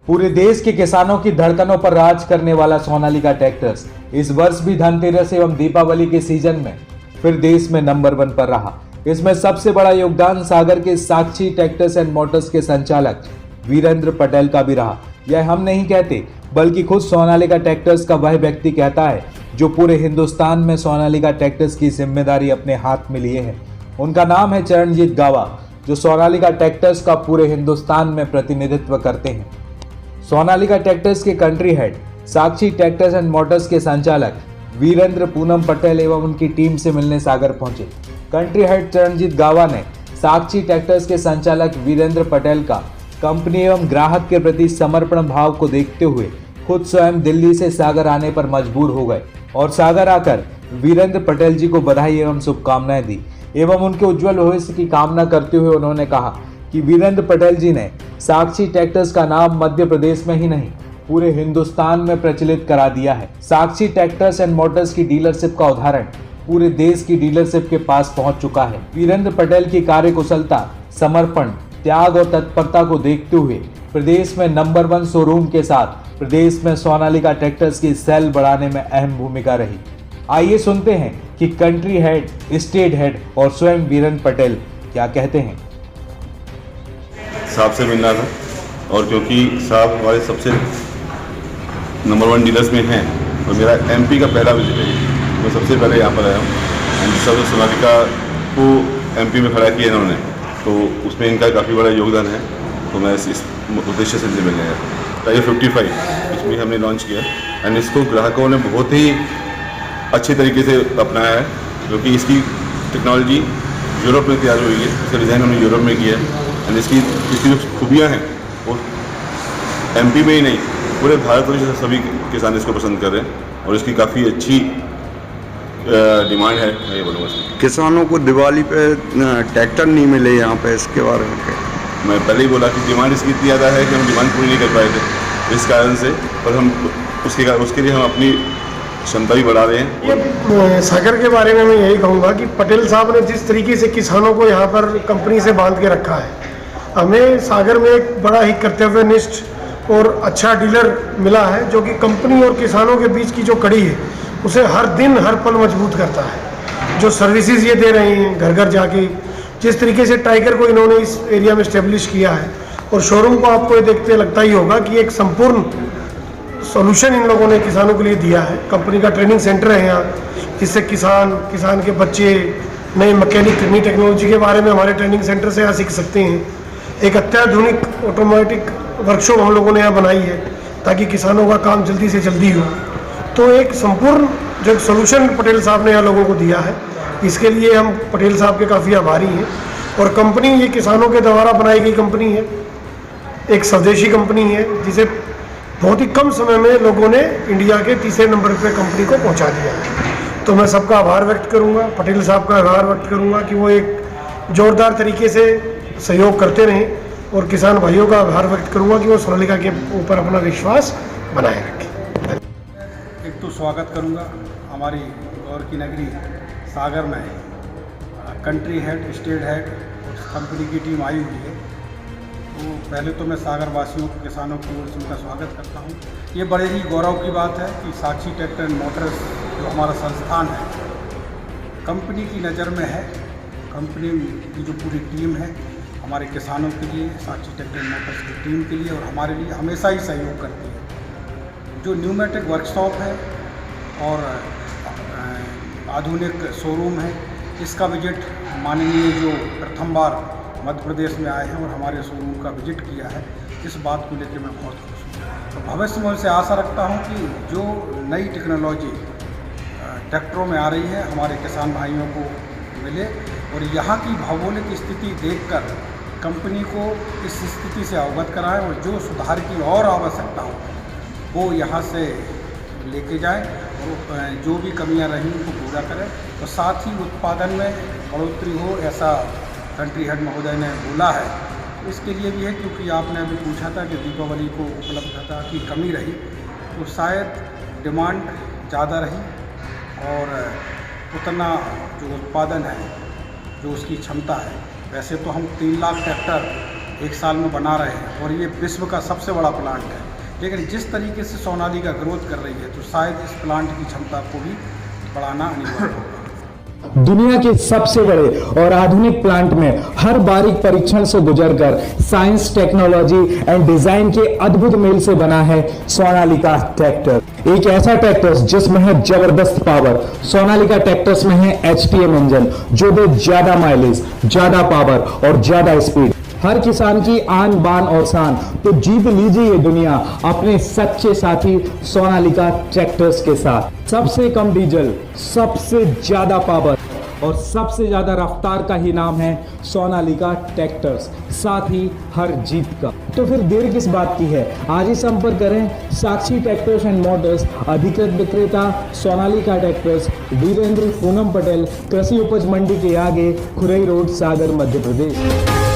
पूरे देश के किसानों की धड़कनों पर राज करने वाला सोनालिका ट्रैक्टर्स इस वर्ष भी धनतेरस एवं दीपावली के सीजन में फिर देश में नंबर 1 पर रहा। इसमें सबसे बड़ा योगदान सागर के साक्षी ट्रैक्टर्स एंड मोटर्स के संचालक वीरेंद्र पटेल का भी रहा। यह हम नहीं कहते बल्कि खुद सोनालिका ट्रैक्टर्स का वह व्यक्ति कहता है जो पूरे हिंदुस्तान में सोनालिका ट्रैक्टर्स की जिम्मेदारी अपने हाथ में लिए है। उनका नाम है चरणजीत गावा, जो सोनालिका ट्रैक्टर्स का पूरे हिंदुस्तान में प्रतिनिधित्व करते हैं। सोनालिका ट्रैक्टर्स के country head Sakshi tractors and Motors के संचालक वीरेंद्र पूनम पटेल एवं उनकी टीम से मिलने सागर पहुंचे। कंट्री हेड चरणजीत गावा ने साक्षी ट्रैक्टर्स के संचालक वीरेंद्र पटेल का कंपनी एवं ग्राहक के प्रति समर्पण भाव को देखते हुए खुद स्वयं दिल्ली से सागर आने पर मजबूर हो गए और सागर आकर वीरेंद्र पटेल जी को बधाई एवं शुभकामनाएं दी एवं उनके उज्जवल भविष्य की कामना करते हुए उन्होंने कहा कि वीरेंद्र पटेल जी ने साक्षी ट्रैक्टर्स का नाम मध्य प्रदेश में ही नहीं पूरे हिंदुस्तान में प्रचलित करा दिया है। साक्षी ट्रैक्टर्स एंड मोटर्स की डीलरशिप का उदाहरण पूरे देश की डीलरशिप के पास पहुंच चुका है। वीरेंद्र पटेल की कार्यकुशलता, समर्पण, त्याग और तत्परता को देखते हुए प्रदेश में नंबर 1 शोरूम के साथ प्रदेश में सोनालिका ट्रैक्टर्स की सेल बढ़ाने में अहम भूमिका रही। आइए सुनते हैं कि कंट्री हेड, स्टेट हेड और स्वयं वीरेंद्र पटेल क्या कहते हैं। साहब से मिलना था और क्योंकि साहब हमारे सबसे नंबर 1 डीलर्स में हैं और मेरा एमपी का पहला विजिट है, मैं सबसे पहले यहाँ पर आया हूँ एंड सब सोनालिका को एमपी में खड़ा किया इन्होंने, तो उसमें इनका काफ़ी बड़ा योगदान है। तो मैं इस उद्देश्य से मिलने आया। टाइगर 55 इसमें हमने लॉन्च किया एंड इसको ग्राहकों ने बहुत ही अच्छे तरीके से अपनाया है, क्योंकि इसकी टेक्नोलॉजी यूरोप में तैयार हुई है, इसका डिज़ाइन हमने यूरोप में किया है एंड इसकी जो खूबियाँ हैं वो एमपी में ही नहीं पूरे भारत में सभी किसान इसको पसंद कर रहे हैं और इसकी काफ़ी अच्छी डिमांड है। मैं ये बोलूँगा किसानों को दिवाली पे ट्रैक्टर नहीं मिले यहाँ पे, इसके बारे में मैं पहले ही बोला कि डिमांड इसकी इतनी ज़्यादा है कि हम डिमांड पूरी नहीं कर पाए थे इस कारण से, पर हम उसके लिए हम अपनी क्षमता भी बढ़ा रहे हैं। ये सागर के बारे में मैं यही कहूँगा कि पटेल साहब ने जिस तरीके से किसानों को यहाँ पर कंपनी से बांध के रखा है, हमें सागर में एक बड़ा ही कर्तव्यनिष्ठ और अच्छा डीलर मिला है जो कि कंपनी और किसानों के बीच की जो कड़ी है उसे हर दिन हर पल मजबूत करता है। जो सर्विसेज ये दे रहे हैं घर घर जाके, जिस तरीके से टाइगर को इन्होंने इस एरिया में इस्टेब्लिश किया है और शोरूम को आपको ये देखते लगता ही होगा कि एक संपूर्ण सॉल्यूशन इन लोगों ने किसानों के लिए दिया है। कंपनी का ट्रेनिंग सेंटर है यहाँ, जिससे किसान के बच्चे नए मैकेनिक, नई टेक्नोलॉजी के बारे में हमारे ट्रेनिंग सेंटर से यहाँ सीख सकते हैं। एक अत्याधुनिक ऑटोमेटिक वर्कशॉप हम लोगों ने यहाँ बनाई है ताकि किसानों का काम जल्दी से जल्दी हो। तो एक संपूर्ण जो सोल्यूशन पटेल साहब ने यहाँ लोगों को दिया है, इसके लिए हम पटेल साहब के काफ़ी आभारी हैं। और कंपनी ये किसानों के द्वारा बनाई गई कंपनी है, एक स्वदेशी कंपनी है जिसे बहुत ही कम समय में लोगों ने इंडिया के तीसरे नंबर पर कंपनी को पहुंचा दिया है। तो मैं सबका आभार व्यक्त करूंगा, पटेल साहब का आभार व्यक्त करूंगा कि वो एक जोरदार तरीके से सहयोग करते रहें और किसान भाइयों का आभार व्यक्त करूंगा कि वो सोनालिका के ऊपर अपना विश्वास बनाए रखें। एक तो स्वागत करूंगा हमारी गौर की नगरी सागर में कंट्री हेड, स्टेट हेड और कंपनी की टीम आई हुई है। तो पहले तो मैं सागर वासियों को, किसानों की ओर से उनका स्वागत करता हूँ। ये बड़े ही गौरव की बात है कि साक्षी ट्रैक्टर एंड मोटर्स जो हमारा संस्थान है कंपनी की नज़र में है। कंपनी की जो पूरी टीम है हमारे किसानों के लिए, साक्षी ट्रैक्टर एंड मोटर्स की टीम के लिए और हमारे लिए हमेशा ही सहयोग करती है। जो न्यूमेटिक वर्कशॉप है और आधुनिक शोरूम है, इसका विजिट माननीय जो प्रथम बार मध्य प्रदेश में आए हैं और हमारे शोरूम का विजिट किया है, इस बात को लेकर मैं बहुत खुश हूँ। तो भविष्य में उनसे आशा रखता हूँ कि जो नई टेक्नोलॉजी ट्रैक्टरों में आ रही है हमारे किसान भाइयों को मिले और यहाँ की भौगोलिक स्थिति देखकर कंपनी को इस स्थिति से अवगत कराएं और जो सुधार की और आवश्यकता हो वो यहाँ से लेके जाएं और जो भी कमियाँ रहीं उनको पूरा करें और साथ ही उत्पादन में बढ़ोतरी हो, ऐसा कंट्री हेड महोदय ने बोला है। इसके लिए भी है क्योंकि आपने अभी पूछा था कि दीपावली को उपलब्धता की कमी रही, तो शायद डिमांड ज़्यादा रही और उतना जो उत्पादन है, जो उसकी क्षमता है, वैसे तो हम 3 लाख ट्रैक्टर एक साल में बना रहे हैं और ये विश्व का सबसे बड़ा प्लांट है। लेकिन जिस तरीके से सोनालिका ग्रोथ कर रही है तो शायद इस प्लांट की क्षमता को भी बढ़ाना अनिवार्य होगा। दुनिया के सबसे बड़े और आधुनिक प्लांट में हर बारीक परीक्षण से गुजरकर साइंस, टेक्नोलॉजी एंड डिजाइन के अद्भुत मेल से बना है सोनालिका ट्रैक्टर। एक ऐसा ट्रैक्टर जिसमें है जबरदस्त पावर। सोनालिका ट्रैक्टर्स में है HTM इंजन जो दे ज्यादा माइलेज, ज्यादा पावर और ज्यादा स्पीड। हर किसान की आन बान और शान। तो जीत लीजिए ये दुनिया अपने सच्चे साथी सोनालिका ट्रैक्टर्स के साथ। सबसे कम डीजल, सबसे ज्यादा पावर और सबसे ज्यादा रफ्तार का ही नाम है सोनालिका ट्रैक्टर्स, साथ ही हर जीत का। तो फिर देर किस बात की है, आज ही संपर्क करें साक्षी ट्रैक्टर्स एंड मोटर्स, अधिकृत विक्रेता सोनालिका ट्रैक्टर्स, वीरेंद्र पूनम पटेल, कृषि उपज मंडी के आगे, खुरई रोड, सागर, मध्य प्रदेश।